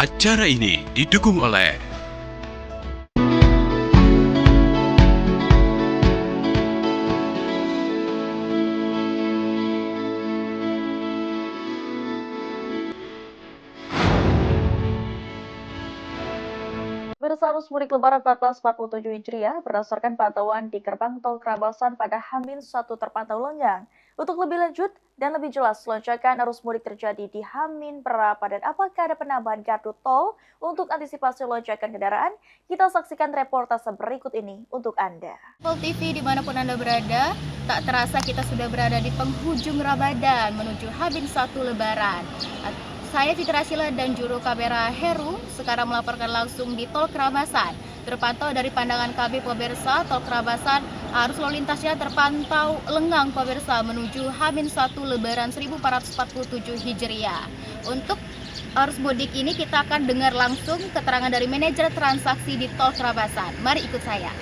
Acara ini didukung oleh Pemirsa arus mudik Lebaran 1447 Hijriah berdasarkan pantauan di gerbang tol Krabasan pada H-1 terpantau lengang. Untuk lebih lanjut dan lebih jelas, lonjakan arus mudik terjadi di H- berapa dan apakah ada penambahan gardu tol untuk antisipasi lonjakan kendaraan? Kita saksikan reportase berikut ini untuk Anda. Full TV dimanapun Anda berada, tak terasa kita sudah berada di penghujung Ramadan menuju H-1 Lebaran. Saya Fitra Sila dan juru kamera Heru sekarang melaporkan langsung di Tol Krabasan. Terpantau dari pandangan kami pemirsa, Tol Krabasan arus lalu lintasnya terpantau lengang pemirsa menuju H-1 Lebaran 1447 Hijriah. Untuk arus mudik ini kita akan dengar langsung keterangan dari manajer transaksi di Tol Krabasan. Mari ikut saya.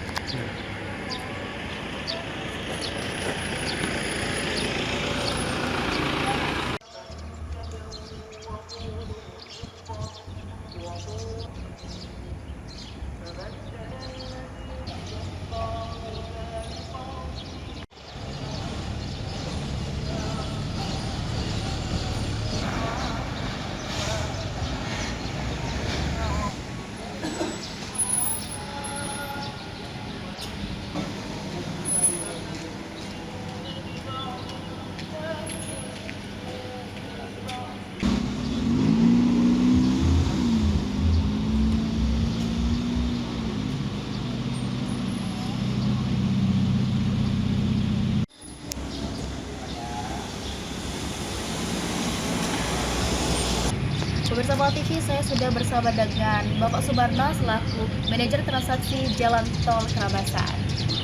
Pemirsa Pol TV, saya sudah bersama dengan Bapak Subarna selaku manajer transaksi Jalan Tol Krabasan.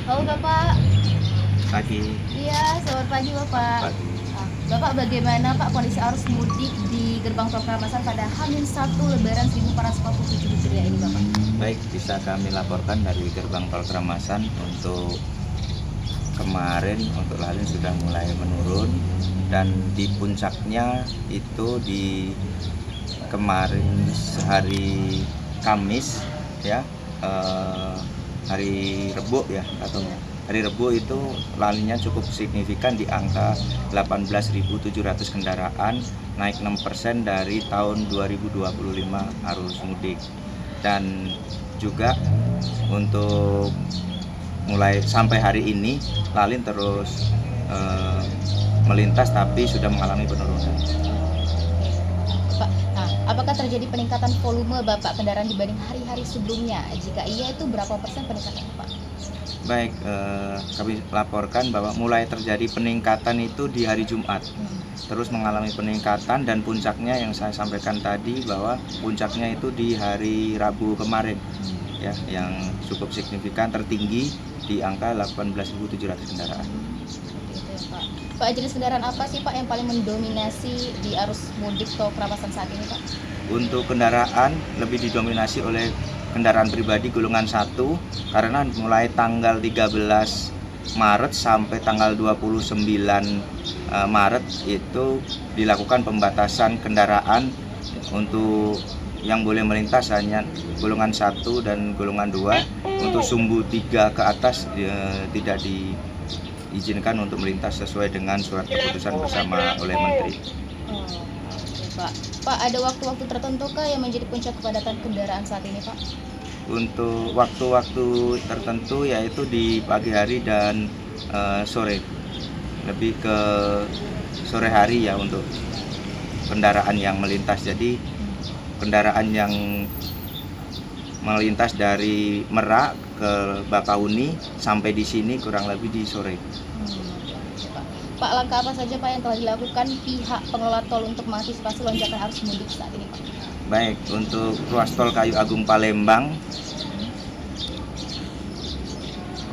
Halo Bapak. Pagi. Iya, selamat pagi Bapak. Pagi. Bapak, bagaimana Pak kondisi arus mudik di gerbang Tol Krabasan pada H-1 Lebaran 1447 Hijriah ini Bapak? Baik, bisa kami laporkan dari gerbang Tol Krabasan untuk kemarin untuk lalin sudah mulai menurun dan di puncaknya itu di kemarin sehari Kamis ya, hari Rebo ya atau hari Rebo itu lalinya cukup signifikan di angka 18.700 kendaraan, naik 6% dari tahun 2025 arus mudik. Dan juga untuk mulai sampai hari ini lalin terus melintas tapi sudah mengalami penurunan. Pak, apakah terjadi peningkatan volume Bapak kendaraan dibanding hari-hari sebelumnya? Jika iya, itu berapa persen peningkatannya Pak? Baik, kami laporkan bahwa mulai terjadi peningkatan itu di hari Jumat, terus mengalami peningkatan dan puncaknya yang saya sampaikan tadi bahwa puncaknya itu di hari Rabu kemarin, ya, yang cukup signifikan tertinggi di angka 18.700 kendaraan. Gitu ya, Pak. Pak, jenis kendaraan apa sih Pak yang paling mendominasi di arus mudik Tol Krabasan saat ini Pak? Untuk kendaraan lebih didominasi oleh kendaraan pribadi golongan 1 karena mulai tanggal 13 Maret sampai tanggal 29 Maret itu dilakukan pembatasan kendaraan untuk yang boleh melintas hanya golongan 1 dan golongan 2. Untuk sumbu 3 ke atas tidak diizinkan untuk melintas sesuai dengan surat keputusan bersama oleh Menteri. Pak. Pak, ada waktu-waktu tertentu kah yang menjadi puncak kepadatan kendaraan saat ini, Pak? Untuk waktu-waktu tertentu yaitu di pagi hari dan sore, lebih ke sore hari ya untuk kendaraan yang melintas. Jadi kendaraan yang melintas dari Merak ke Bakauni sampai di sini kurang lebih di sore. Pak, langkah apa saja Pak yang telah dilakukan pihak pengelola tol untuk mengantisipasi lonjakan arus mudik saat ini Pak? Baik, untuk ruas tol Kayu Agung Palembang,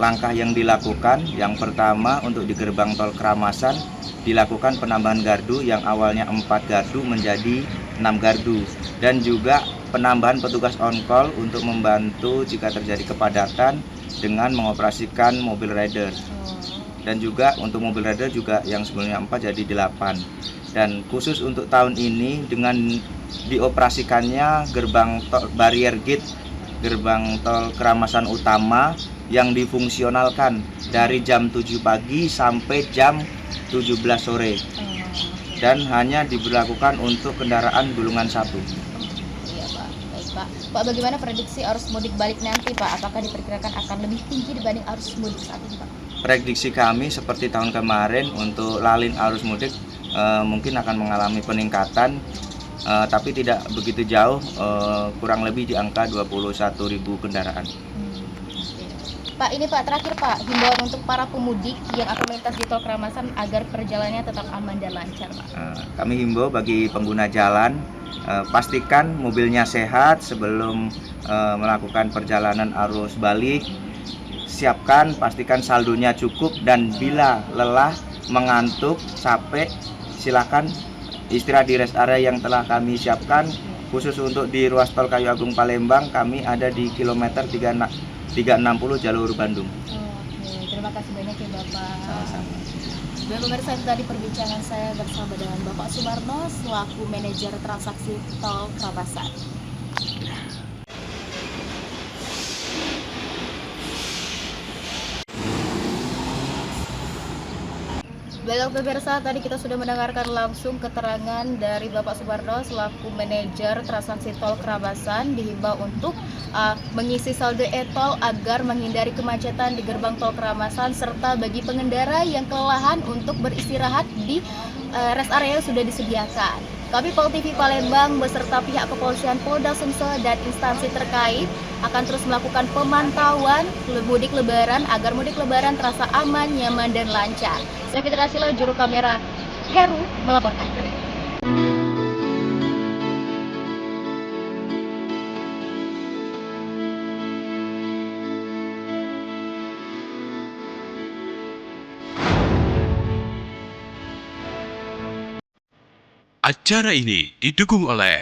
langkah yang dilakukan yang pertama untuk di gerbang tol Krabasan dilakukan penambahan gardu yang awalnya 4 gardu menjadi 6 gardu dan juga penambahan petugas on call untuk membantu jika terjadi kepadatan dengan mengoperasikan mobil rider. Dan juga untuk mobil rider juga yang sebelumnya 4 jadi 8. Dan khusus untuk tahun ini dengan dioperasikannya gerbang tol barrier gate, gerbang tol Keramasan Utama yang difungsionalkan dari jam 7 pagi sampai jam 17 sore dan hanya diberlakukan untuk kendaraan golongan 1. Iya Pak, baik Pak. Pak, bagaimana prediksi arus mudik balik nanti Pak? Apakah diperkirakan akan lebih tinggi dibanding arus mudik saat ini Pak? Prediksi kami seperti tahun kemarin untuk lalin arus mudik mungkin akan mengalami peningkatan, tapi tidak begitu jauh, kurang lebih di angka 21.000 kendaraan. Pak, ini Pak, terakhir Pak, himbauan untuk para pemudik yang akan melintas di Tol Keramasan agar perjalanannya tetap aman dan lancar Pak. Kami himbau bagi pengguna jalan, pastikan mobilnya sehat sebelum melakukan perjalanan arus balik. Siapkan, pastikan saldonya cukup, dan bila lelah, mengantuk, capek, silakan istirahat di rest area yang telah kami siapkan. Khusus untuk di ruas tol Kayu Agung Palembang, kami ada di kilometer 360 jalur Bandung. Oke, terima kasih banyak ya Bapak. Sama-sama. Dan pemirsa, itu tadi perbincangan saya bersama dengan Bapak Sumarno selaku manajer transaksi Tol Keramasan. Baiklah pemirsa, tadi kita sudah mendengarkan langsung keterangan dari Bapak Sumarno selaku manajer transaksi Tol Keramasan, dihimbau untuk mengisi saldo e-tol agar menghindari kemacetan di gerbang Tol Keramasan, serta bagi pengendara yang kelelahan untuk beristirahat di rest area yang sudah disediakan. Kami Pol TV Palembang beserta pihak kepolisian Polda Sumsel dan instansi terkait akan terus melakukan pemantauan mudik lebaran agar mudik lebaran terasa aman, nyaman, dan lancar. Saya Fitri Asilo, juru kamera Heru, melaporkan. Acara ini didukung oleh